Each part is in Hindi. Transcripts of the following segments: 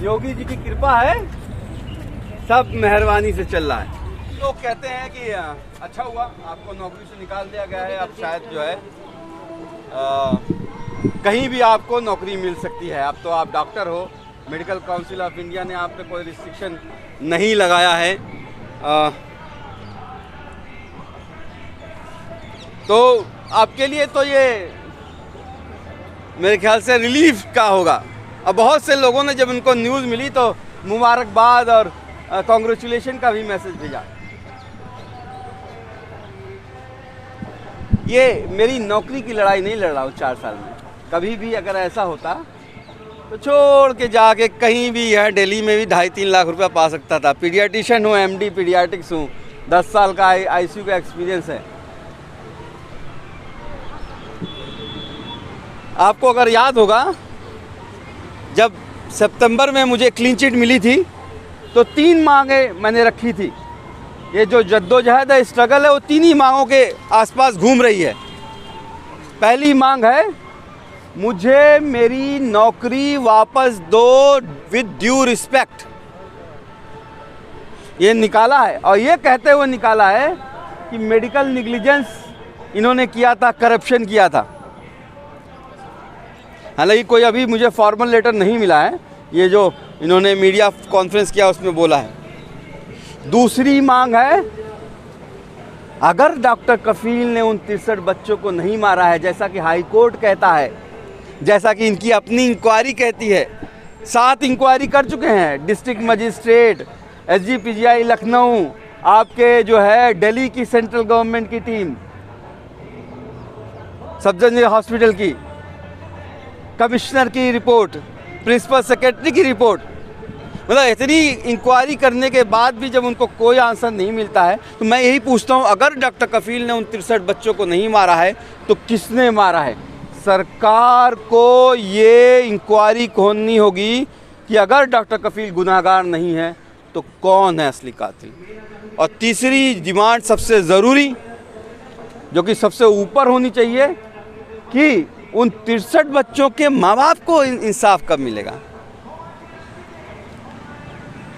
योगी जी की कृपा है, सब मेहरबानी से चल रहा है। लोग कहते हैं कि अच्छा हुआ आपको नौकरी से निकाल दिया गया है, अब शायद जो है कहीं भी आपको नौकरी मिल सकती है। अब तो आप डॉक्टर हो, मेडिकल काउंसिल ऑफ इंडिया ने आप पे कोई रिस्ट्रिक्शन नहीं लगाया है। तो आपके लिए तो ये मेरे ख्याल से रिलीफ का होगा। अब बहुत से लोगों ने जब उनको न्यूज़ मिली तो मुबारकबाद और कॉन्ग्रेचुलेशन का भी मैसेज भेजा। ये मेरी नौकरी की लड़ाई नहीं लड़ रहा हूँ 4 साल में। कभी भी अगर ऐसा होता तो छोड़ के जाके कहीं भी यहाँ दिल्ली में भी 2.5-3 लाख रुपया पा सकता था। पीडियाट्रिशियन हूँ, MD पीडियाट्रिक्स हूँ, 10 साल का ICU का एक्सपीरियंस है। आपको अगर याद होगा, जब सितंबर में मुझे क्लीन चिट मिली थी तो 3 मांगे मैंने रखी थी। ये जो जद्दोजहद है, स्ट्रगल है, वो 3 ही मांगों के आसपास घूम रही है। पहली मांग है, मुझे मेरी नौकरी वापस दो विद ड्यू रिस्पेक्ट। ये निकाला है और ये कहते हुए निकाला है कि मेडिकल निग्लिजेंस इन्होंने किया था, करप्शन किया था। हालांकि कोई अभी मुझे फॉर्मल लेटर नहीं मिला है, ये जो इन्होंने मीडिया कॉन्फ्रेंस किया उसमें बोला है। दूसरी मांग है, अगर डॉक्टर कफील ने उन 63 बच्चों को नहीं मारा है, जैसा कि हाई कोर्ट कहता है, जैसा कि इनकी अपनी इंक्वायरी कहती है, 7 इंक्वायरी कर चुके हैं डिस्ट्रिक्ट मजिस्ट्रेट, SGPGI लखनऊ, आपके जो है दिल्ली की सेंट्रल गवर्नमेंट की टीम, सब जनरल हॉस्पिटल की, कमिश्नर की रिपोर्ट, प्रिंसिपल सेक्रेटरी की रिपोर्ट। मतलब इतनी इंक्वायरी करने के बाद भी जब उनको कोई आंसर नहीं मिलता है तो मैं यही पूछता हूँ, अगर डॉक्टर कफील ने उन 63 बच्चों को नहीं मारा है तो किसने मारा है? सरकार को ये इंक्वायरी खोलनी होगी कि अगर डॉक्टर कफील गुनाहगार नहीं है तो कौन है असली कातिल। और तीसरी डिमांड सबसे ज़रूरी, जो कि सबसे ऊपर होनी चाहिए, कि उन 63 बच्चों के माँ बाप को इंसाफ कब मिलेगा?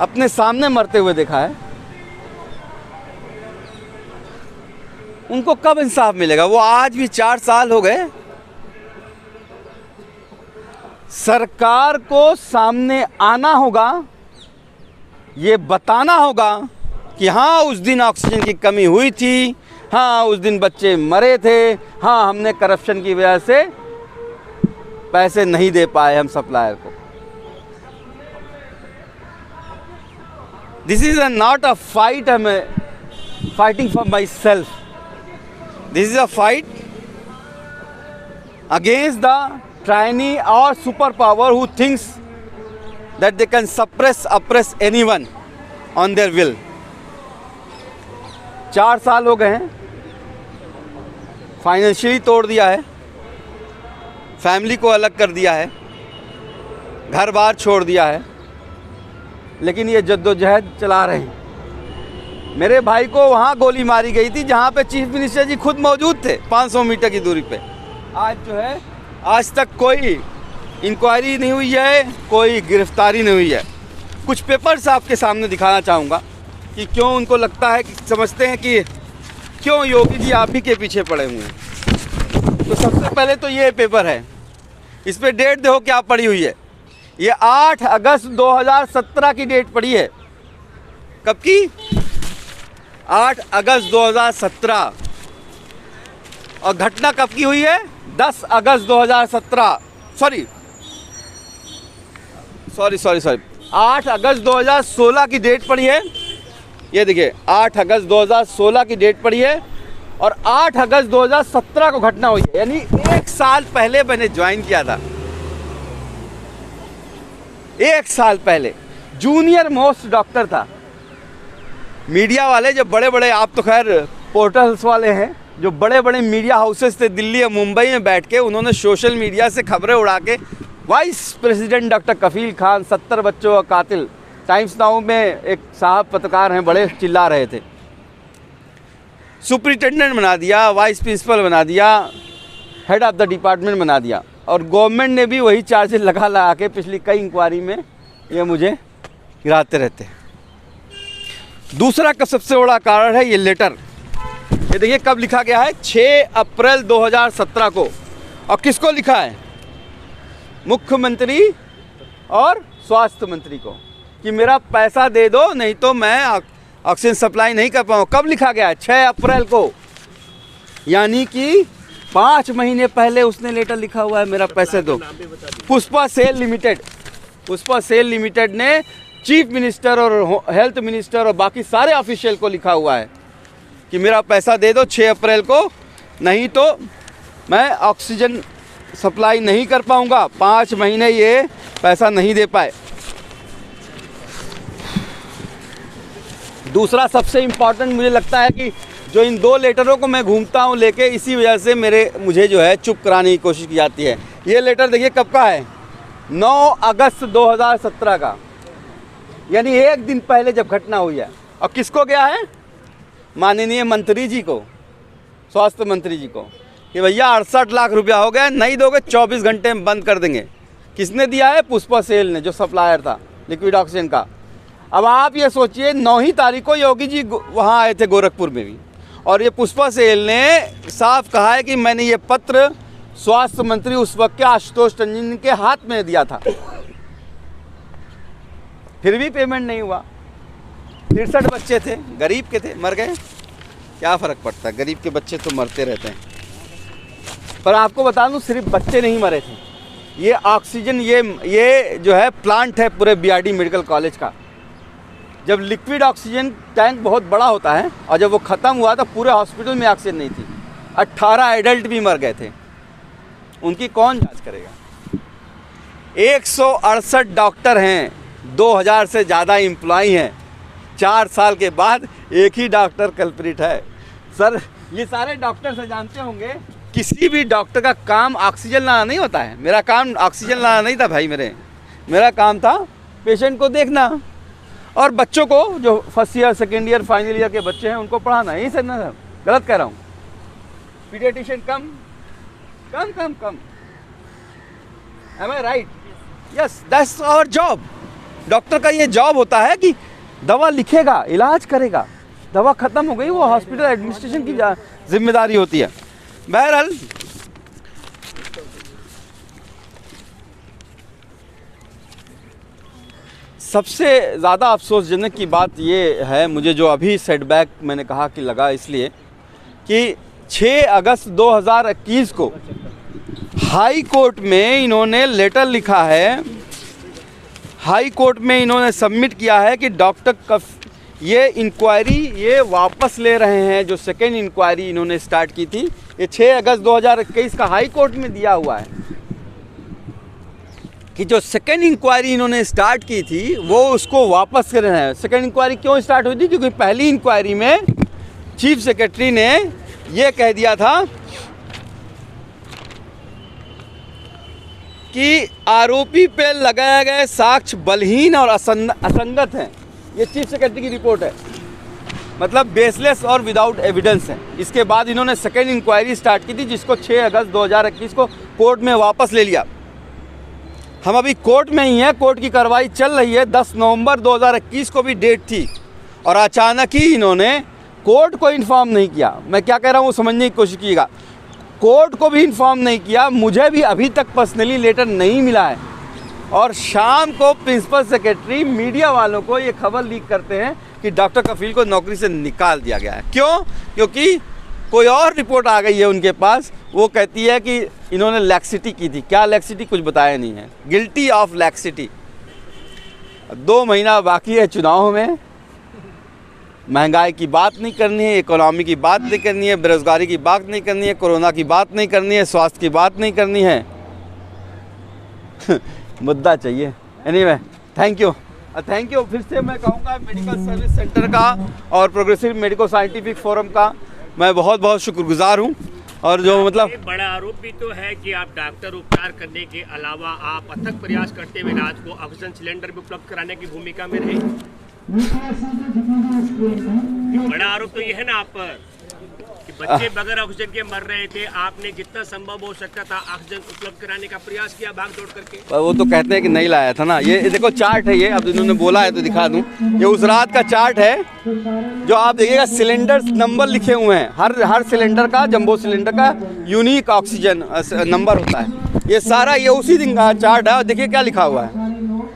अपने सामने मरते हुए देखा है, उनको कब इंसाफ मिलेगा? वो आज भी 4 साल हो गए। सरकार को सामने आना होगा, ये बताना होगा कि हाँ उस दिन ऑक्सीजन की कमी हुई थी, हाँ उस दिन बच्चे मरे थे, हाँ हमने करप्शन की वजह से पैसे नहीं दे पाए हम सप्लायर को। This is not a fight I am fighting for my self, this is a fight against the tyranny or superpower who thinks that they can oppress anyone on their will. 4 साल हो गए हैं, फाइनेंशियली तोड़ दिया है, फैमिली को अलग कर दिया है, घर बार छोड़ दिया है, लेकिन ये जद्दोजहद चला रहे हैं। मेरे भाई को वहाँ गोली मारी गई थी जहाँ पे चीफ मिनिस्टर जी खुद मौजूद थे, 500 मीटर की दूरी पे। आज जो है, आज तक कोई इंक्वायरी नहीं हुई है, कोई गिरफ्तारी नहीं हुई है। कुछ पेपर्स आपके सामने दिखाना चाहूँगा कि क्यों उनको लगता है, कि समझते हैं कि क्यों योगी जी आप ही के पीछे पड़े हुए हैं। तो सबसे पहले तो ये पेपर है, इस पर डेट देखो क्या पड़ी हुई है। ये 8 अगस्त 2017 की डेट पड़ी है। कब की? 8 अगस्त 2017। और घटना कब की हुई है? 10 अगस्त 2017। सॉरी 8 अगस्त 2016 की डेट पड़ी है। ये देखिए 8 अगस्त 2016 की डेट पड़ी है और 8 अगस्त 2017 को घटना हुई है, यानी 1 साल पहले मैंने ज्वाइन किया था। 1 साल पहले जूनियर मोस्ट डॉक्टर था। मीडिया वाले जो बड़े बड़े, आप तो खैर पोर्टल्स वाले हैं, जो बड़े बड़े मीडिया हाउसेस थे दिल्ली और मुंबई में बैठ के, उन्होंने सोशल मीडिया से खबरें उड़ा के वाइस प्रेसिडेंट डॉक्टर कफील खान 70 बच्चों का कातिल, टाइम्स नाउ में एक साहब पत्रकार हैं, बड़े चिल्ला रहे थे, सुपरिटेंडेंट बना दिया, वाइस प्रिंसिपल बना दिया, हेड ऑफ द डिपार्टमेंट बना दिया। और गवर्नमेंट ने भी वही चार्जेस लगा के पिछली कई इंक्वायरी में ये मुझे गिराते रहते हैं। दूसरा का सबसे बड़ा कारण है ये लेटर। ये देखिए कब लिखा गया है, 6 अप्रैल 2017 को। और किसको लिखा है? मुख्यमंत्री और स्वास्थ्य मंत्री को, कि मेरा पैसा दे दो नहीं तो मैं ऑक्सीजन सप्लाई नहीं कर पाऊँ। कब लिखा गया है? 6 अप्रैल को, यानी कि 5 महीने पहले उसने लेटर लिखा हुआ है, मेरा पैसे दो। Pushpa sale limited, Pushpa sale limited ने चीफ मिनिस्टर और हेल्थ मिनिस्टर और बाकी सारे ऑफिशियल को लिखा हुआ है कि मेरा पैसा दे दो 6 अप्रैल को, नहीं तो मैं ऑक्सीजन सप्लाई नहीं कर पाऊंगा। 5 महीने ये पैसा नहीं दे पाए। दूसरा सबसे इम्पॉर्टेंट मुझे लगता है कि जो इन 2 लेटरों को मैं घूमता हूँ लेके, इसी वजह से मुझे जो है चुप कराने की कोशिश की जाती है। ये लेटर देखिए कब का है, 9 अगस्त 2017 का, यानी 1 दिन पहले जब घटना हुई है। और किसको गया है? माननीय मंत्री जी को, स्वास्थ्य मंत्री जी को, कि भैया 68 लाख रुपया हो गया, नहीं दोगे 24 घंटे में बंद कर देंगे। किसने दिया है? पुष्पा सेल ने, जो सप्लायर था लिक्विड ऑक्सीजन का। अब आप ये सोचिए, 9 ही तारीख को योगी जी वहाँ आए थे गोरखपुर में भी, और ये पुष्पा सेल ने साफ कहा है कि मैंने ये पत्र स्वास्थ्य मंत्री उस वक्त के आशुतोष टंडन के हाथ में दिया था, फिर भी पेमेंट नहीं हुआ। 63 बच्चे थे, गरीब के थे, मर गए, क्या फ़र्क पड़ता है, गरीब के बच्चे तो मरते रहते हैं। पर आपको बता दूं, सिर्फ बच्चे नहीं मरे थे, ये ऑक्सीजन ये जो है प्लांट है पूरे बीआरडी मेडिकल कॉलेज का। जब लिक्विड ऑक्सीजन टैंक बहुत बड़ा होता है और जब वो ख़त्म हुआ तो पूरे हॉस्पिटल में ऑक्सीजन नहीं थी, 18 एडल्ट भी मर गए थे। उनकी कौन जांच करेगा? 168 डॉक्टर हैं, 2000 से ज़्यादा एम्प्लॉई हैं, 4 साल के बाद एक ही डॉक्टर कल्प्रिट है। सर ये सारे डॉक्टर से जानते होंगे, किसी भी डॉक्टर का काम ऑक्सीजन लाना नहीं होता है। मेरा काम ऑक्सीजन लाना नहीं था भाई, मेरा काम था पेशेंट को देखना और बच्चों को, जो first year second year final year के बच्चे हैं उनको पढ़ाना। यही सर ना सर, गलत कह रहा हूँ? Paediatrician come am I right? Yes, that's our job. Doctor का ये जॉब होता है कि दवा लिखेगा, इलाज करेगा, दवा ख़त्म हो गई वो हॉस्पिटल एडमिनिस्ट्रेशन की जिम्मेदारी होती है। बहरहाल सबसे ज़्यादा अफसोसजनक की बात ये है मुझे, जो अभी सेटबैक मैंने कहा कि लगा, इसलिए कि 6 अगस्त 2021 को हाई कोर्ट में इन्होंने लेटर लिखा है, हाई कोर्ट में इन्होंने सबमिट किया है कि डॉक्टर ये इंक्वायरी ये वापस ले रहे हैं। जो सेकेंड इंक्वायरी इन्होंने स्टार्ट की थी, ये 6 अगस्त 2021 का हाई कोर्ट में दिया हुआ है कि जो सेकेंड इंक्वायरी इन्होंने स्टार्ट की थी वो उसको वापस कर रहे हैं। सेकेंड इंक्वायरी क्यों स्टार्ट हुई थी? क्योंकि पहली इंक्वायरी में चीफ सेक्रेटरी ने ये कह दिया था कि आरोपी पे लगाए गए साक्ष्य बलहीन और असंगत हैं। ये चीफ सेक्रेटरी की रिपोर्ट है, मतलब बेसलेस और विदाउट एविडेंस है। इसके बाद इन्होंने सेकेंड इंक्वायरी स्टार्ट की थी, जिसको 6 अगस्त 2021 को कोर्ट में वापस ले लिया। हम अभी कोर्ट में ही हैं, कोर्ट की कार्रवाई चल रही है। 10 नवंबर 2021 को भी डेट थी और अचानक ही इन्होंने कोर्ट को इन्फॉर्म नहीं किया। मैं क्या कह रहा हूँ वो समझने की कोशिश कीजिएगा। कोर्ट को भी इन्फॉर्म नहीं किया, मुझे भी अभी तक पर्सनली लेटर नहीं मिला है। और शाम को प्रिंसिपल सेक्रेटरी मीडिया वालों को ये खबर लीक करते हैं कि डॉक्टर कफील को नौकरी से निकाल दिया गया है। क्यों? क्योंकि कोई और रिपोर्ट आ गई है उनके पास, वो कहती है कि इन्होंने लैक्सिटी की थी। क्या लैक्सिटी? कुछ बताया नहीं है। Guilty of laxity. 2 महीना बाकी है चुनाव में, महंगाई की बात नहीं करनी है, इकोनॉमी की बात नहीं करनी है, बेरोजगारी की बात नहीं करनी है, कोरोना की बात नहीं करनी है, स्वास्थ्य की बात नहीं करनी है। मुद्दा चाहिए। Anyway, thank you. फिर से मैं कहूँगा मेडिकल सर्विस सेंटर का और प्रोग्रेसिव मेडिको साइंटिफिक फोरम का मैं बहुत बहुत शुक्रगुजार हूँ। और जो मतलब एक बड़ा आरोप भी तो है कि आप डॉक्टर उपचार करने के अलावा आप अथक प्रयास करते हुए राज्य को ऑक्सीजन सिलेंडर भी उपलब्ध कराने की भूमिका में रहे। बड़ा आरोप तो ये है ना आप पर कि कि बच्चे बगैर ऑक्सीजन के मर रहे थे, आपने जितना संभव हो सकता था ऑक्सीजन उपलब्ध कराने का प्रयास किया भाग दौड़ करके। पर वो तो कहते हैं कि नहीं लाया था ना। ये देखो चार्ट है, ये अब इन्होंने बोला है तो दिखा दूं। ये उस रात का चार्ट है जो आप देखिएगा, सिलेंडर नंबर लिखे हुए हैं, हर सिलेंडर का, जंबो सिलेंडर का यूनिक ऑक्सीजन नंबर होता है। ये सारा ये उसी दिन का चार्ट है। और देखिए क्या लिखा हुआ है,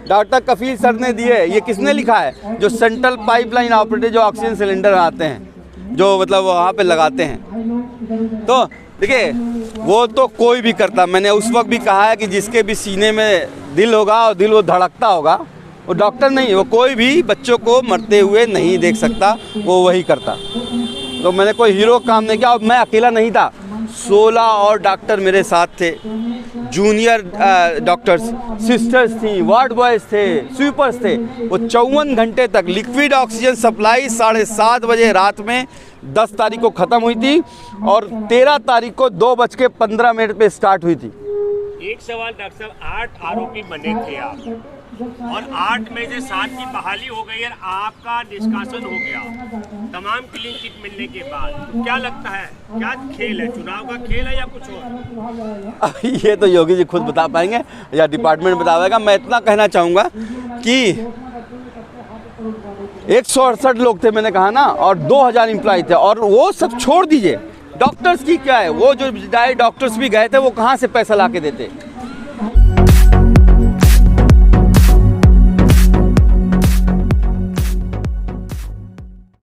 डॉक्टर कफील सर ने दिए। ये किसने लिखा है? जो सेंट्रल पाइपलाइन ऑपरेटर जो ऑक्सीजन सिलेंडर आते हैं, जो मतलब वहाँ पे लगाते हैं। तो देखिए वो तो कोई भी करता, मैंने उस वक्त भी कहा है कि जिसके भी सीने में दिल होगा और दिल वो धड़कता होगा, वो डॉक्टर नहीं, वो कोई भी बच्चों को मरते हुए नहीं देख सकता, वो वही करता। तो मैंने कोई हीरो काम नहीं किया। और मैं अकेला नहीं था, 16 और डॉक्टर मेरे साथ थे, जूनियर डॉक्टर्स, सिस्टर्स थी, वार्ड बॉयज़ थे, स्वीपर्स थे। वो 54 घंटे तक लिक्विड ऑक्सीजन सप्लाई 7:30 बजे रात में 10 तारीख को ख़त्म हुई थी और 13 तारीख को 2:15 पे स्टार्ट हुई थी। एक सवाल डॉक्टर साहब, 8 आरोपी बने थे आप, और 8 में से 7 की बहाली हो गई और आपका निष्कासन हो गया तमाम क्लीन चिट मिलने के बाद। तो क्या लगता है, क्या खेल है, चुनाव का खेल है या कुछ और? ये तो योगी जी खुद बता पाएंगे या डिपार्टमेंट बता पाएगा। मैं इतना कहना चाहूँगा कि 168 लोग थे मैंने कहा ना, और 2000 एम्प्लॉय थे। और वो सब छोड़ दीजिए, डॉक्टर्स की क्या है, वो जो डॉक्टर्स भी गए थे वो कहाँ से पैसा ला के देते?